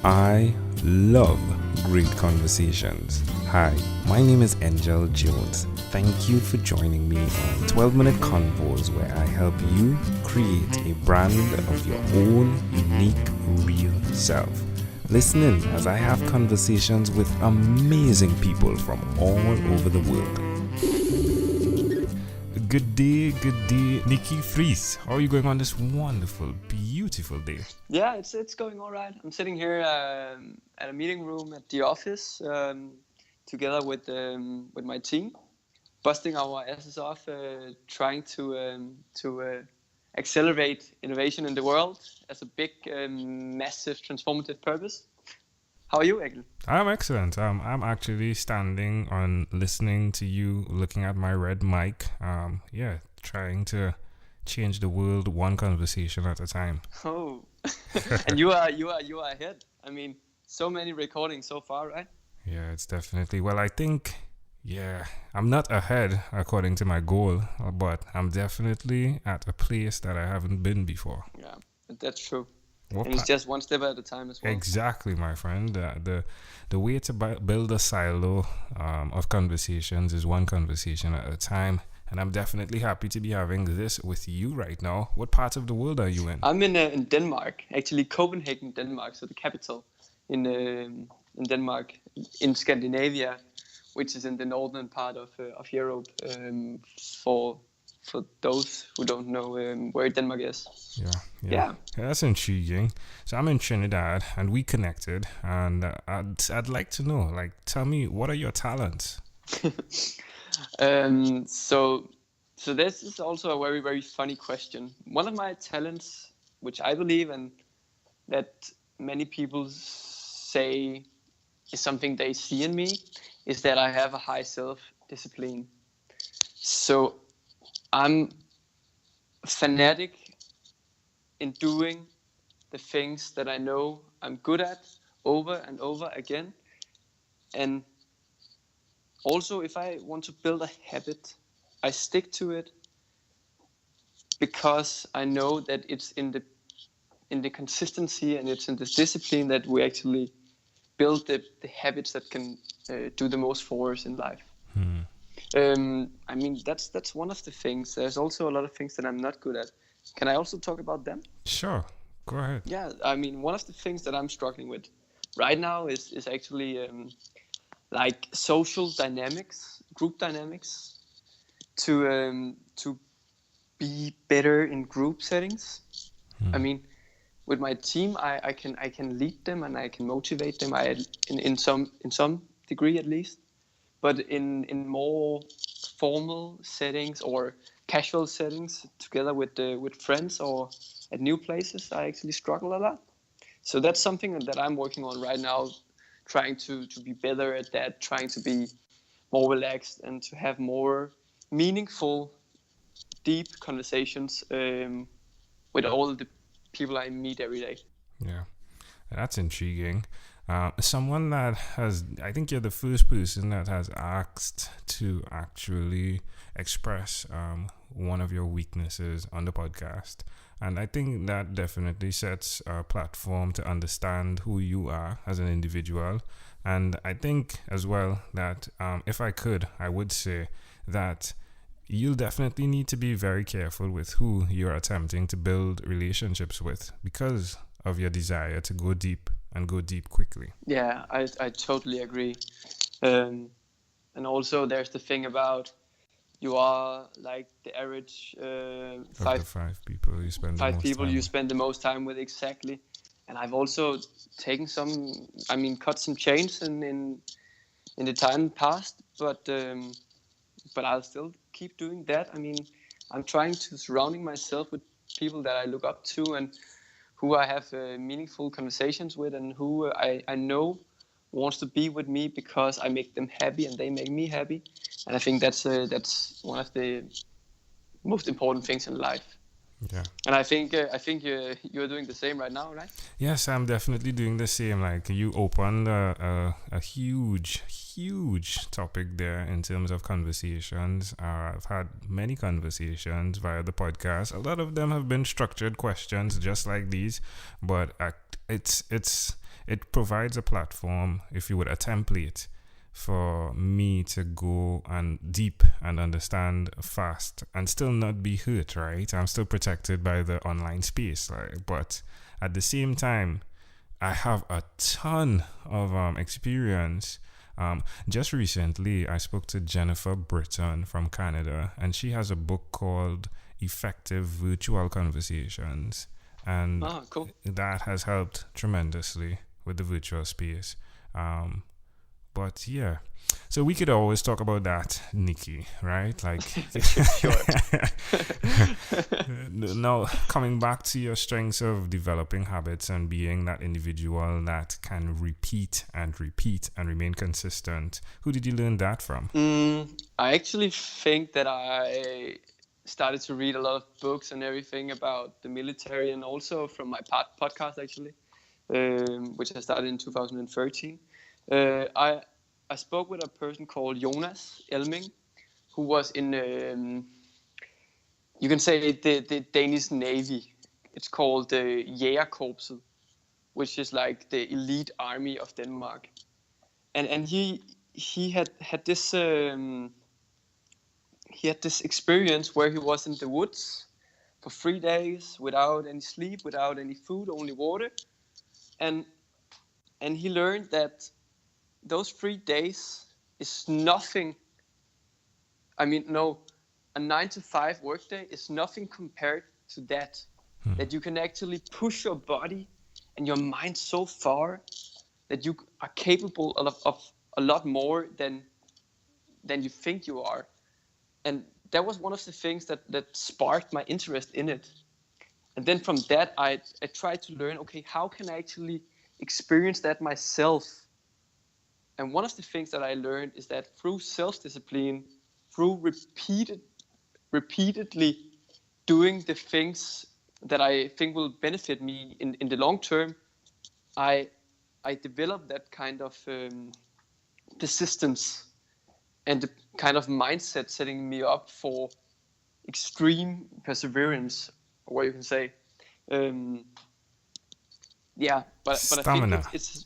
I love great conversations. Hi, my name is Angel Jones. Thank you for joining me on 12-minute convos where I help you create a brand of your own unique, real self. Listen in as I have conversations with amazing people from all over the world. Good day, Nicki Friis. How are you going on this wonderful, beautiful day? Yeah, it's going all right. I'm sitting here at a meeting room at the office together with my team, busting our asses off, trying to accelerate innovation in the world as a big, massive, transformative purpose. How are you, Egil? I'm excellent. I'm actually standing on listening to you, looking at my red mic. Trying to change the world one conversation at a time. Oh, and you are ahead. I mean, so many recordings so far, right? Yeah, it's definitely. Well, I think, I'm not ahead according to my goal, but I'm definitely at a place that I haven't been before. Yeah, that's true. And it's just one step at a time as well. Exactly, my friend. The way to build a silo of conversations is one conversation at a time. And I'm definitely happy to be having this with you right now. What part of the world are you in? I'm in Denmark, actually Copenhagen, Denmark, so the capital in Denmark, in Scandinavia, which is in the northern part of Europe. For those who don't know where Denmark is. Yeah, that's intriguing. So I'm in Trinidad, and we connected, and I'd like to know, tell me, what are your talents? So this is also a very, very funny question. One of my talents, which I believe and that many people say is something they see in me, is that I have a high self-discipline. So I'm fanatic in doing the things that I know I'm good at over and over again. And also, if I want to build a habit, I stick to it because I know that it's in the consistency and it's in the discipline that we actually build the habits that can do the most for us in life. I mean, that's one of the things. There's also a lot of things that I'm not good at. Can I also talk about them? Sure, go ahead. Yeah, I mean, one of the things that I'm struggling with right now is actually like social dynamics, group dynamics, to be better in group settings. I mean, with my team, I can lead them and I can motivate them. In some degree at least. But in more formal settings or casual settings, together with friends or at new places, I actually struggle a lot. So that's something that I'm working on right now, trying to be better at that, trying to be more relaxed and to have more meaningful, deep conversations with all the people I meet every day. Yeah, that's intriguing. Someone that I think you're the first person that has asked to actually express one of your weaknesses on the podcast. And I think that definitely sets a platform to understand who you are as an individual. And I think as well that if I could, I would say that you'll definitely need to be very careful with who you're attempting to build relationships with because of your desire to go deep and go deep quickly. Yeah, I totally agree. And also there's the thing about you are like the average five people you spend the most time with, exactly. And I've also taken cut some chains in the time past, but I'll still keep doing that. I mean, I'm trying to surrounding myself with people that I look up to and who I have meaningful conversations with and who I know wants to be with me because I make them happy and they make me happy. And I think that's one of the most important things in life. Yeah. And I think you're doing the same right now, right? Yes, I'm definitely doing the same. Like you opened a huge, huge topic there in terms of conversations. I've had many conversations via the podcast. A lot of them have been structured questions, just like these, but it provides a platform, if you would, a template for me to go and deep and understand fast and still not be hurt, right? I'm still protected by the online space, like, but at the same time, I have a ton of experience. Just recently, I spoke to Jennifer Britton from Canada, and she has a book called Effective Virtual Conversations, and Oh, cool. that has helped tremendously with the virtual space. Um, but yeah, so we could always talk about that, Nikki, right? Like, Sure. now coming back to your strengths of developing habits and being that individual that can repeat and repeat and remain consistent. Who did you learn that from? I actually think that I started to read a lot of books and everything about the military, and also from my podcast actually, which I started in 2013. I spoke with a person called Jonas Elming, who was in you can say the Danish Navy. It's called the Jægerkorpset, which is like the elite army of Denmark. And he had this he had this experience where he was in the woods for 3 days without any sleep, without any food, only water, and he learned that those 3 days is nothing. I mean, no, a 9 to 5 workday is nothing compared to that. That you can actually push your body and your mind so far that you are capable of a lot more than you think you are. And that was one of the things that sparked my interest in it. And then from that, I tried to learn, okay, how can I actually experience that myself? And one of the things that I learned is that through self-discipline, through repeatedly doing the things that I think will benefit me in the long term, I developed that kind of persistence and the kind of mindset setting me up for extreme perseverance, or what you can say. Um, yeah, but I think Stamina. it's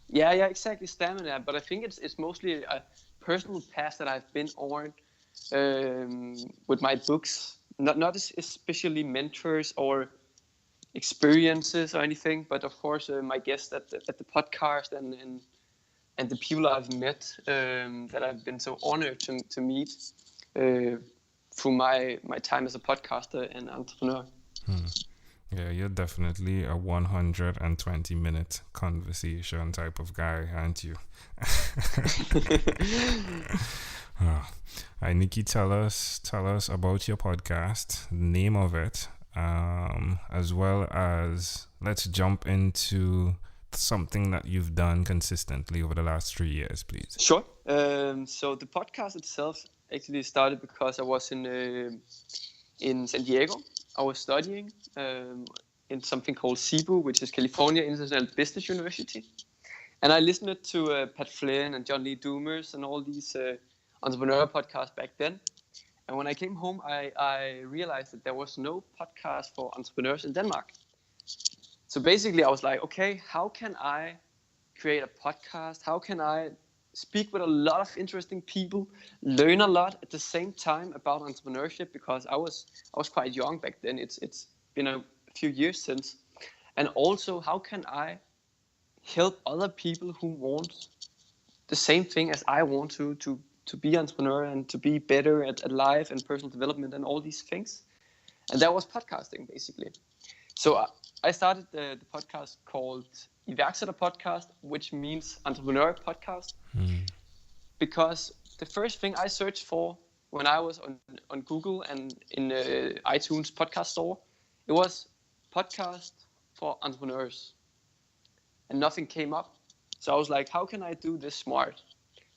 yeah, exactly, stamina. But I think it's mostly a personal path that I've been on with my books. Not especially mentors or experiences or anything, but of course my guests at the podcast and the people I've met that I've been so honored to meet through my time as a podcaster and entrepreneur. Yeah, you're definitely a 120-minute conversation type of guy, aren't you? Hi, Nikki, tell us about your podcast, the name of it, as well as let's jump into something that you've done consistently over the last 3 years, please. Sure. So the podcast itself actually started because I was in San Diego. I was studying in something called CEBU, which is California International Business University. And I listened to Pat Flynn and John Lee Doomers and all these entrepreneur podcasts back then. And when I came home, I realized that there was no podcast for entrepreneurs in Denmark. So basically, I was like, okay, how can I create a podcast? How can I speak with a lot of interesting people, learn a lot at the same time about entrepreneurship? Because I was quite young back then. It's been a few years since. And also, how can I help other people who want the same thing as I want to be entrepreneur and to be better at life and personal development and all these things? And that was podcasting, basically. So I started the podcast called Iværksætter Podcast, which means entrepreneur podcast, because the first thing I searched for when I was on Google and in iTunes podcast store, it was podcast for entrepreneurs, and nothing came up. So I was like, how can I do this smart?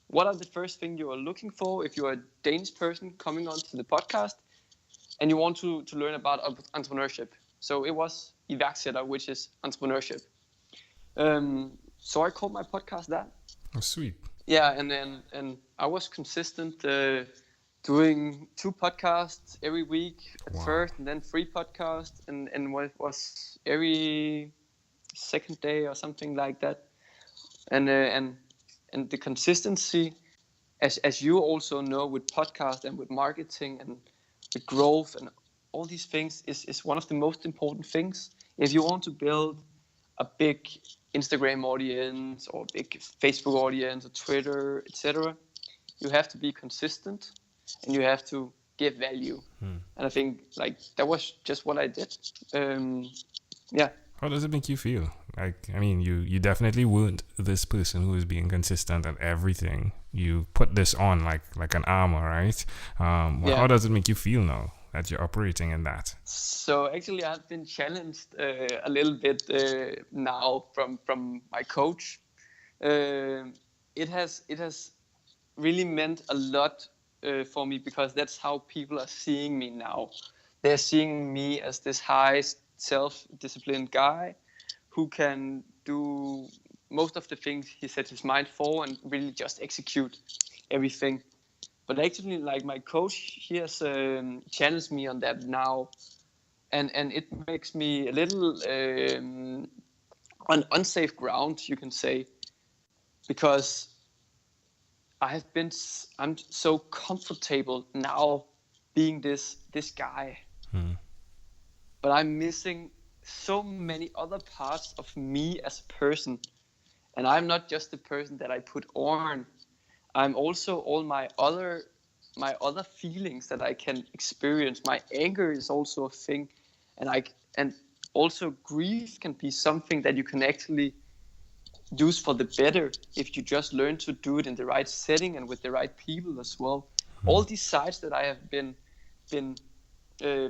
What are the first thing you are looking for if you're a Danish person coming onto the podcast? and you want to learn about entrepreneurship. So it was iværksætter, which is entrepreneurship. So I called my podcast that. Oh, sweet. Yeah, and I was consistent, doing 2 podcasts every week at first, and then 3 podcasts, and what was every second day or something like that. And the consistency, as you also know, with podcast and with marketing and with growth and all these things, is one of the most important things. If you want to build a big Instagram audience or big Facebook audience or Twitter, etc., you have to be consistent and you have to give value. And I think like that was just what I did. Yeah. How does it make you feel? Like, I mean, you definitely weren't this person who is being consistent at everything. You put this on like an armor, right? How does it make you feel now that you're operating in that? So actually, I've been challenged a little bit now from my coach. It has really meant a lot for me, because that's how people are seeing me now. They're seeing me as this high self-disciplined guy who can do most of the things he sets his mind for and really just execute everything. But actually, like, my coach, he has challenged me on that now, and it makes me a little on unsafe ground, you can say, because I'm so comfortable now being this guy. But I'm missing so many other parts of me as a person. And I'm not just the person that I put on. I'm also all my other feelings that I can experience. My anger is also a thing. And also grief can be something that you can actually use for the better if you just learn to do it in the right setting and with the right people as well. All these sides that I have been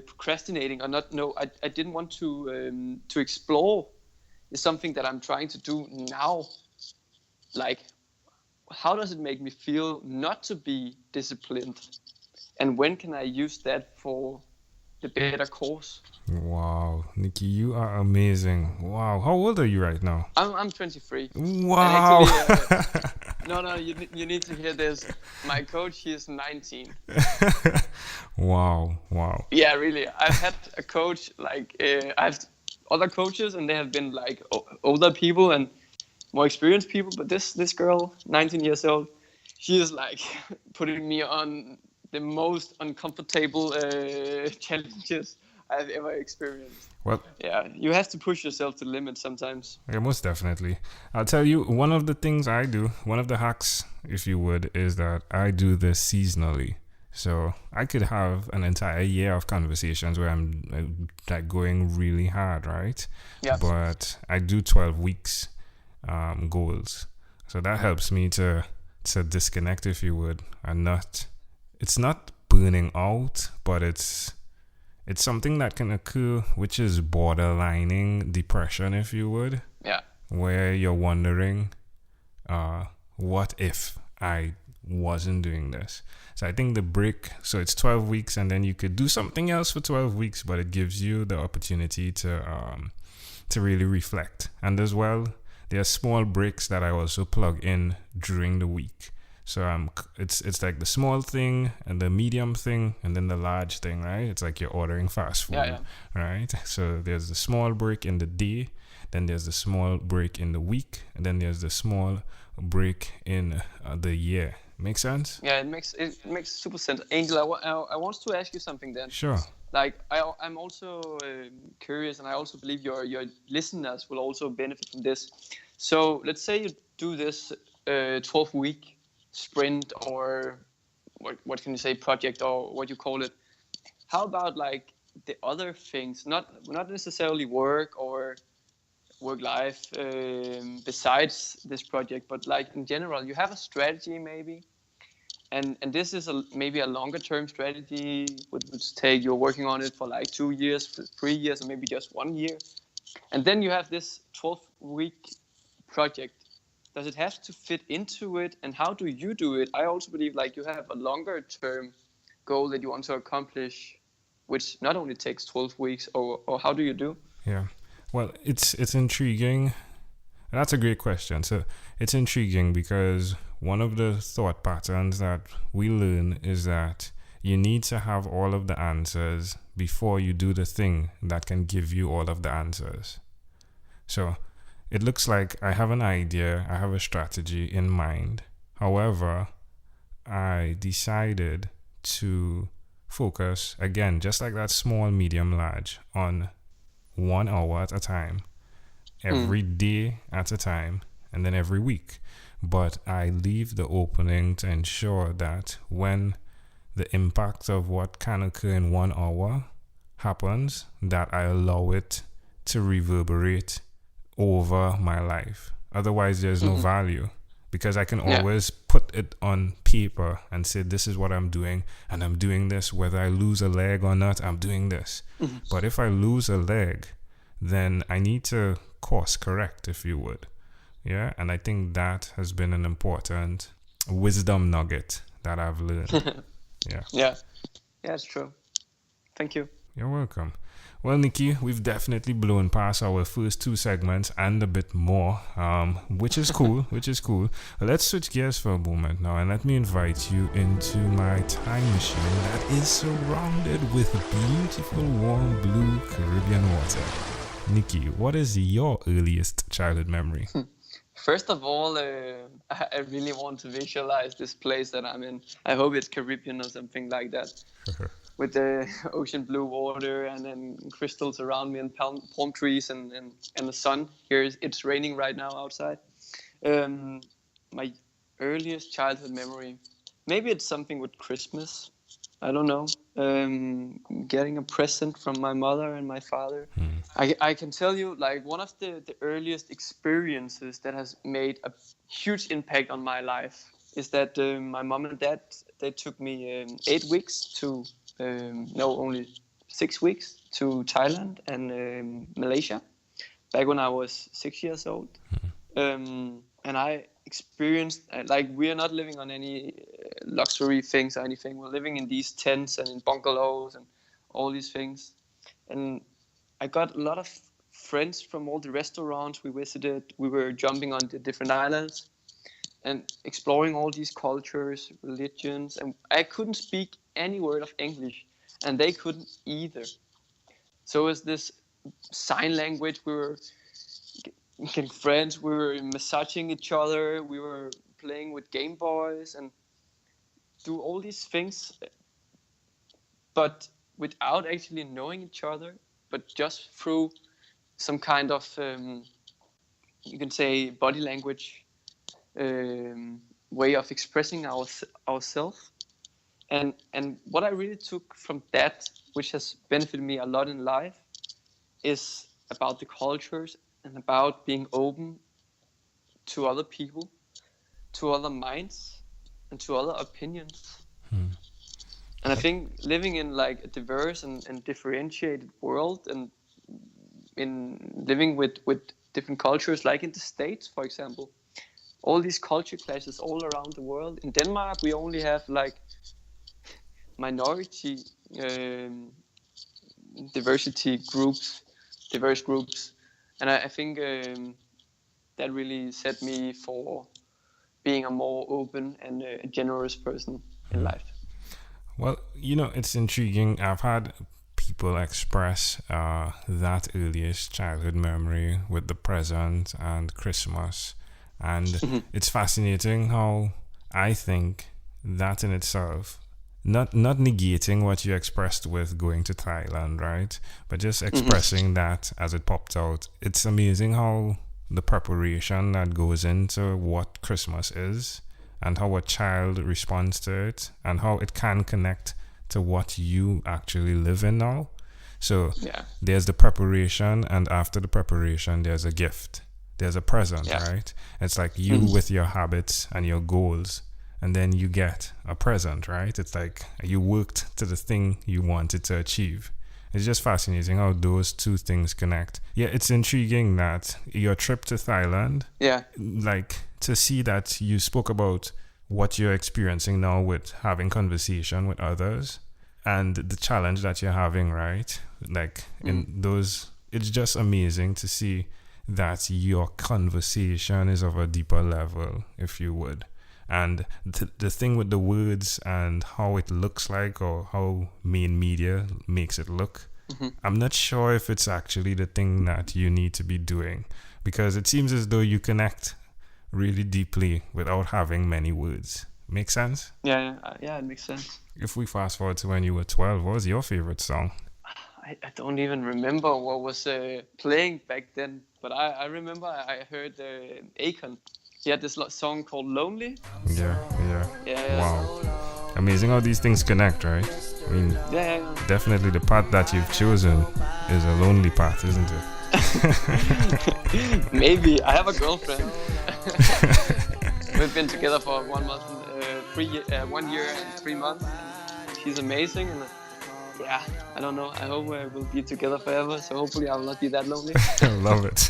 procrastinating or I didn't want to explore is something that I'm trying to do now. Like, how does it make me feel not to be disciplined, and when can I use that for the better cause? Wow, Nicki, you are amazing. Wow, how old are you right now? I'm 23. Wow. And actually, you need to hear this. My coach, he is 19. Wow. Yeah, really. I've had a coach, like, I have other coaches, and they have been like older people and more experienced people. But this girl, 19 years old, she is like putting me on the most uncomfortable challenges I've ever experienced. Well, yeah, you have to push yourself to the limit sometimes. Yeah, most definitely. I'll tell you, one of the things I do, one of the hacks, if you would, is that I do this seasonally. So I could have an entire year of conversations where I'm like going really hard, right? Yeah. But I do 12 weeks goals. So that helps me to disconnect, if you would, and it's not burning out, but it's something that can occur, which is borderlining depression, if you would. Yeah. Where you're wondering, what if I wasn't doing this? So I think the break, so it's 12 weeks, and then you could do something else for 12 weeks, but it gives you the opportunity to really reflect. And as well, there are small breaks that I also plug in during the week. So it's like the small thing and the medium thing and then the large thing, right? It's like you're ordering fast food, right? So there's the small break in the day, then there's the small break in the week, and then there's the small break in the year. Make sense? Yeah, it makes super sense. Angel, I want to ask you something then. Sure. Like, I'm also curious, and I also believe your listeners will also benefit from this. So let's say you do this 12-week sprint, or what can you say, project, or what you call it. How about like the other things, not necessarily work or work life besides this project, but like in general, you have a strategy maybe, and this is maybe a longer term strategy which take, you're working on it for like 2 years, 3 years, or maybe just 1 year, and then you have this 12-week project. Does it have to fit into it, and how do you do it? I also believe like you have a longer term goal that you want to accomplish which not only takes 12 weeks, or how do you do? Yeah. Well, it's intriguing. That's a great question. So it's intriguing because one of the thought patterns that we learn is that you need to have all of the answers before you do the thing that can give you all of the answers. So it looks like I have an idea, I have a strategy in mind. However, I decided to focus, again, just like that small, medium, large, on 1 hour at a time, every day at a time, and then every week. But I leave the opening to ensure that when the impact of what can occur in 1 hour happens, that I allow it to reverberate over my life. Otherwise, there's no value, because I can always put it on paper and say, this is what I'm doing, and I'm doing this. Whether I lose a leg or not, I'm doing this. But if I lose a leg, then I need to course correct, if you would. Yeah, and I think that has been an important wisdom nugget that I've learned. Yeah, it's true. Thank you. You're welcome. Well, Nicki, we've definitely blown past our first 2 segments and a bit more, which is cool, Let's switch gears for a moment now, and let me invite you into my time machine that is surrounded with beautiful, warm, blue Caribbean water. Nicki, what is your earliest childhood memory? First of all, I really want to visualize this place that I'm in. I hope it's Caribbean or something like that. With the ocean blue water and then crystals around me and palm trees and the sun. Here it's raining right now outside. My earliest childhood memory, maybe it's something with Christmas. I don't know. Getting a present from my mother and my father. I can tell you, like, one of the earliest experiences that has made a huge impact on my life is that my mom and dad, they took me 8 weeks to, only 6 weeks to Thailand and Malaysia, back when I was 6 years old. And I experienced, like, we are not living on any luxury things or anything. We're living in these tents and in bungalows and all these things. And I got a lot of friends from all the restaurants we visited. We were jumping on the different islands and exploring all these cultures, religions. And I couldn't speak any word of English, and they couldn't either. So it was this sign language. We were getting friends. We were massaging each other. We were playing with Game Boys and do all these things, but without actually knowing each other, but just through some kind of, you can say, body language way of expressing ourselves. And what I really took from that, which has benefited me a lot in life, is about the cultures and about being open to other people, to other minds, and to other opinions. And I think living in, like, a diverse and differentiated world, and in living with different cultures, like in the States, for example, all these culture clashes all around the world. In Denmark, we only have, like, minority diverse groups. And I think that really set me for being a more open and generous person in life. Well, it's intriguing. I've had people express that earliest childhood memory with the present and Christmas. And it's fascinating how I think that in itself, not negating what you expressed with going to Thailand, right? But just expressing that as it popped out. It's amazing how the preparation that goes into what Christmas is, and how a child responds to it, and how it can connect to what you actually live in now. So there's the preparation, and after the preparation, there's a gift. There's a present, right? It's like you with your habits and your goals, and then you get a present, right? It's like you worked to the thing you wanted to achieve. It's just fascinating how those two things connect. Yeah, it's intriguing that your trip to Thailand, like, to see that you spoke about what you're experiencing now with having conversation with others, and the challenge that you're having, right? Like in those, it's just amazing to see that your conversation is of a deeper level, if you would. And the thing with the words and how it looks like, or how main media makes it look, I'm not sure if it's actually the thing that you need to be doing, because it seems as though you connect really deeply without having many words. Make sense? Yeah, it makes sense. If we fast forward to when you were 12, what was your favorite song? I don't even remember what was playing back then, but I remember I heard Akon. He had this song called Lonely. Yeah. Yeah. Wow. Amazing how these things connect, right? I mean, Yeah. definitely the path that you've chosen is a lonely path, isn't it? Maybe. I have a girlfriend. We've been together for 1 month, 1 year and 3 months. She's amazing, and yeah, I don't know. I hope we'll be together forever. So hopefully I will not be that lonely. I love it.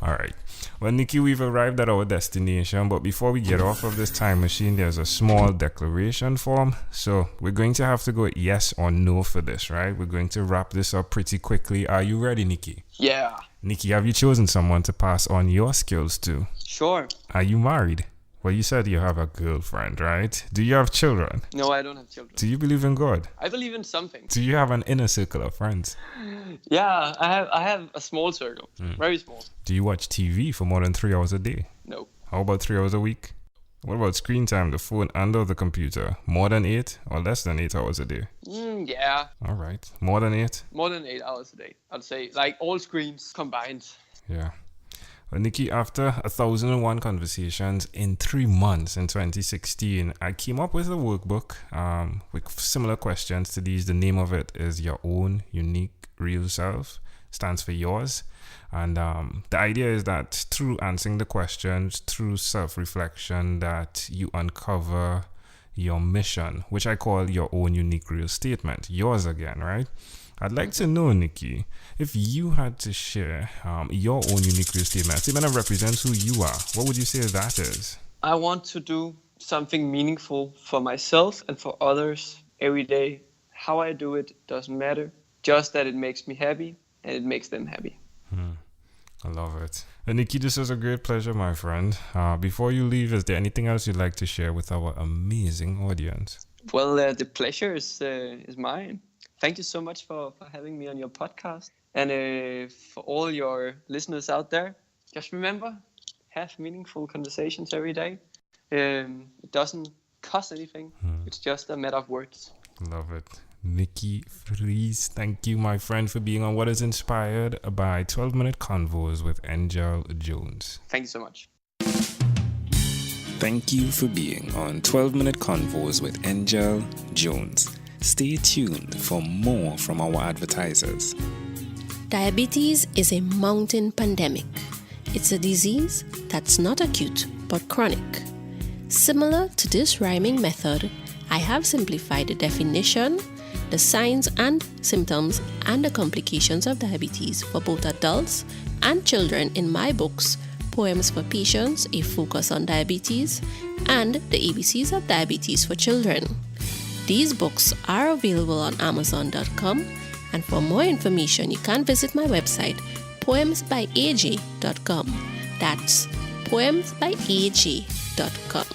All right. Well, Nicki, we've arrived at our destination, but before we get off of this time machine, there's a small declaration form. So we're going to have to go yes or no for this, right? We're going to wrap this up pretty quickly. Are you ready, Nicki? Yeah. Nicki, have you chosen someone to pass on your skills to? Sure. Are you married? Well, you said you have a girlfriend, right? Do you have children? No, I don't have children. Do you believe in God? I believe in something. Do you have an inner circle of friends? Yeah, I have a small circle. Very small. Do you watch TV for more than 3 hours a day? No. How about 3 hours a week? What about screen time, the phone and or the computer? More than 8 or less than 8 hours a day? Yeah. All right. More than 8? More than 8 hours a day, I'd say. Like all screens combined. Yeah. Well, Nicki, after 1,001 conversations in 3 months in 2016, I came up with a workbook with similar questions to these. The name of it is Your Own Unique Real Self. Stands for yours. And the idea is that through answering the questions, through self-reflection, that you uncover your mission, which I call your own unique real statement. Yours again, right? I'd like to know, Nicki, if you had to share your own unique real statement, a statement that represents who you are, what would you say that is? I want to do something meaningful for myself and for others every day. How I do it doesn't matter, just that it makes me happy and it makes them happy. I love it. And Nicki, this was a great pleasure, my friend. Before you leave, is there anything else you'd like to share with our amazing audience? Well, the pleasure is mine. Thank you so much for having me on your podcast. And for all your listeners out there, just remember, have meaningful conversations every day. It doesn't cost anything. It's just a matter of words. Love it. Nicki Friis, thank you, my friend, for being on what is inspired by 12-Minute Convos with Angel Jones. Thank you so much. Thank you for being on 12-Minute Convos with Angel Jones. Stay tuned for more from our advertisers. Diabetes is a mountain pandemic. It's a disease that's not acute but chronic. Similar to this rhyming method, I have simplified the definition, the signs and symptoms, and the complications of diabetes for both adults and children in my books, Poems for Patients, A Focus on Diabetes, and The ABCs of Diabetes for Children. These books are available on Amazon.com, and for more information, you can visit my website, poemsbyaj.com. That's poemsbyaj.com.